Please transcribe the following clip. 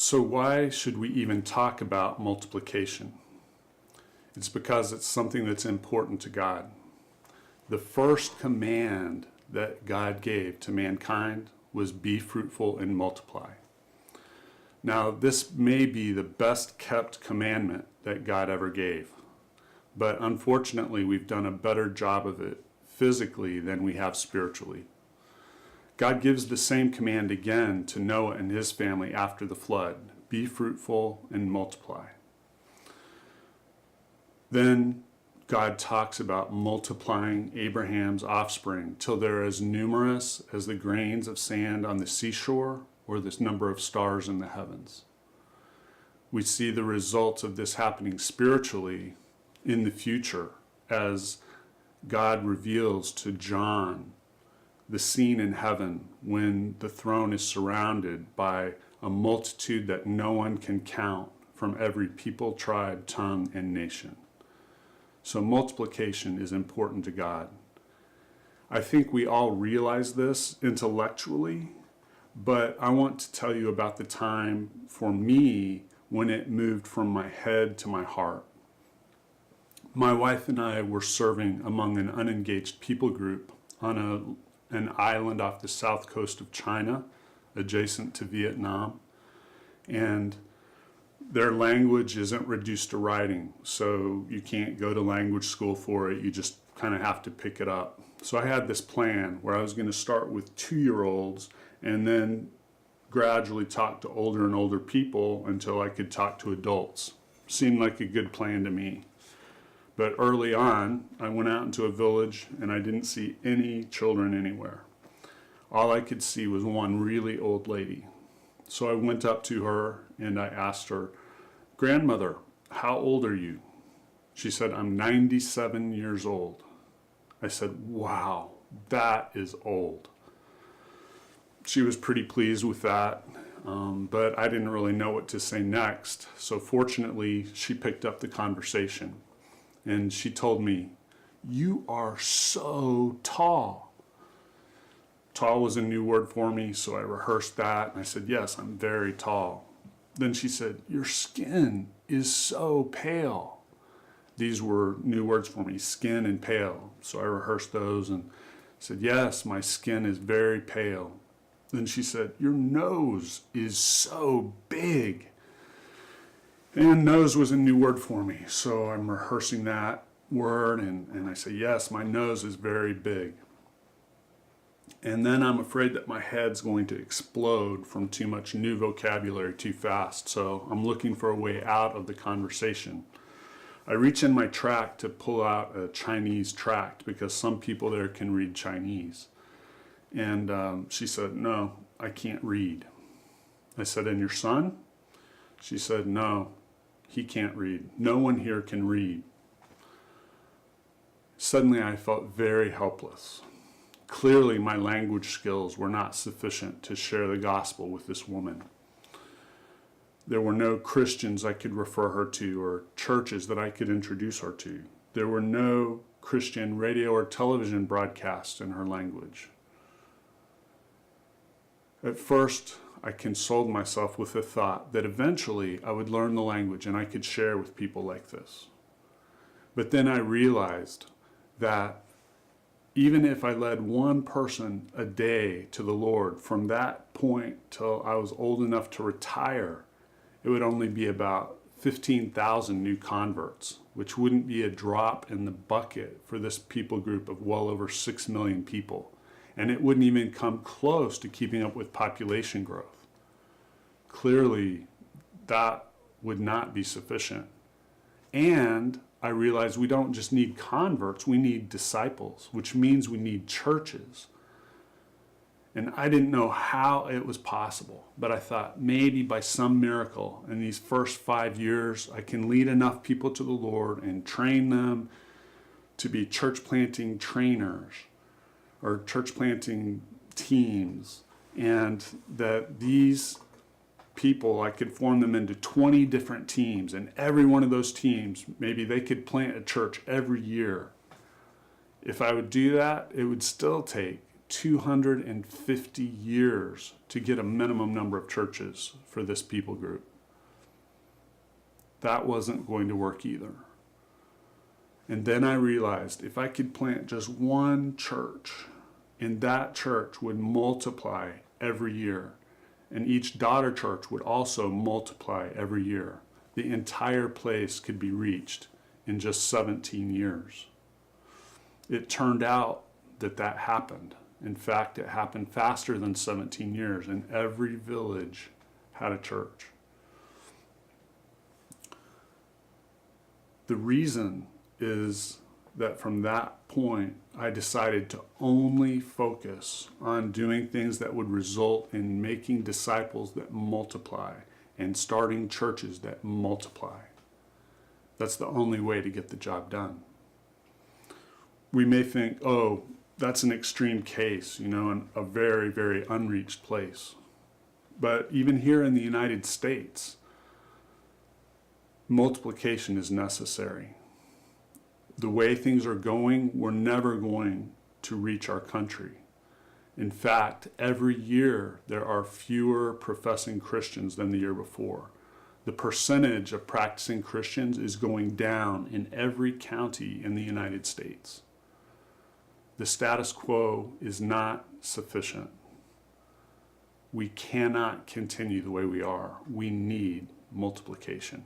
So why should we even talk about multiplication? It's because it's something that's important to God. The first command that God gave to mankind was be fruitful and multiply. Now, this may be the best kept commandment that God ever gave, but unfortunately we've done a better job of it physically than we have spiritually. God gives the same command again to Noah and his family after the flood. Be fruitful and multiply. Then God talks about multiplying Abraham's offspring till they're as numerous as the grains of sand on the seashore or this number of stars in the heavens. We see the results of this happening spiritually in the future as God reveals to John the scene in heaven when the throne is surrounded by a multitude that no one can count from every people, tribe, tongue, and nation. So multiplication is important to God. I think we all realize this intellectually, but I want to tell you about the time for me when it moved from my head to my heart. My wife and I were serving among an unengaged people group on an island off the south coast of China, adjacent to Vietnam, and their language isn't reduced to writing, so you can't go to language school for it. You just kind of have to pick it up. So I had this plan where I was going to start with 2-year-olds and then gradually talk to older and older people until I could talk to adults. Seemed like a good plan to me. But early on, I went out into a village and I didn't see any children anywhere. All I could see was one really old lady. So I went up to her and I asked her, "Grandmother, how old are you?" She said, "I'm 97 years old." I said, "Wow, that is old." She was pretty pleased with that, but I didn't really know what to say next. So fortunately, she picked up the conversation. And she told me, "You are so tall." Tall was a new word for me, so I rehearsed that. And I said, "Yes, I'm very tall." Then she said, "Your skin is so pale." These were new words for me, skin and pale. So I rehearsed those and said, "Yes, my skin is very pale." Then she said, "Your nose is so big." And nose was a new word for me, so I'm rehearsing that word, and I say, "Yes, my nose is very big." And then I'm afraid that my head's going to explode from too much new vocabulary too fast, so I'm looking for a way out of the conversation. I reach in my tract to pull out a Chinese tract because some people there can read Chinese. And she said, "No, I can't read." I said, "And your son?" She said, "No. He can't read. No one here can read." Suddenly I felt very helpless. Clearly my language skills were not sufficient to share the gospel with this woman. There were no Christians I could refer her to or churches that I could introduce her to. There were no Christian radio or television broadcasts in her language. At first, I consoled myself with the thought that eventually I would learn the language and I could share with people like this. But then I realized that even if I led one person a day to the Lord from that point till I was old enough to retire, it would only be about 15,000 new converts, which wouldn't be a drop in the bucket for this people group of well over 6 million people. And it wouldn't even come close to keeping up with population growth. Clearly, that would not be sufficient. And I realized we don't just need converts, we need disciples, which means we need churches. And I didn't know how it was possible, but I thought maybe by some miracle in these first 5 years, I can lead enough people to the Lord and train them to be church planting trainers or church planting teams, and that these people, I could form them into 20 different teams, and every one of those teams, maybe they could plant a church every year. If I would do that, it would still take 250 years to get a minimum number of churches for this people group. That wasn't going to work either. And then I realized if I could plant just one church, and that church would multiply every year, and each daughter church would also multiply every year, the entire place could be reached in just 17 years. It turned out that happened. In fact, it happened faster than 17 years, and every village had a church. The reason is that from that point, I decided to only focus on doing things that would result in making disciples that multiply and starting churches that multiply. That's the only way to get the job done. We may think, oh, that's an extreme case, in a very, very unreached place. But even here in the United States, multiplication is necessary. The way things are going, we're never going to reach our country. In fact, every year there are fewer professing Christians than the year before. The percentage of practicing Christians is going down in every county in the United States. The status quo is not sufficient. We cannot continue the way we are. We need multiplication.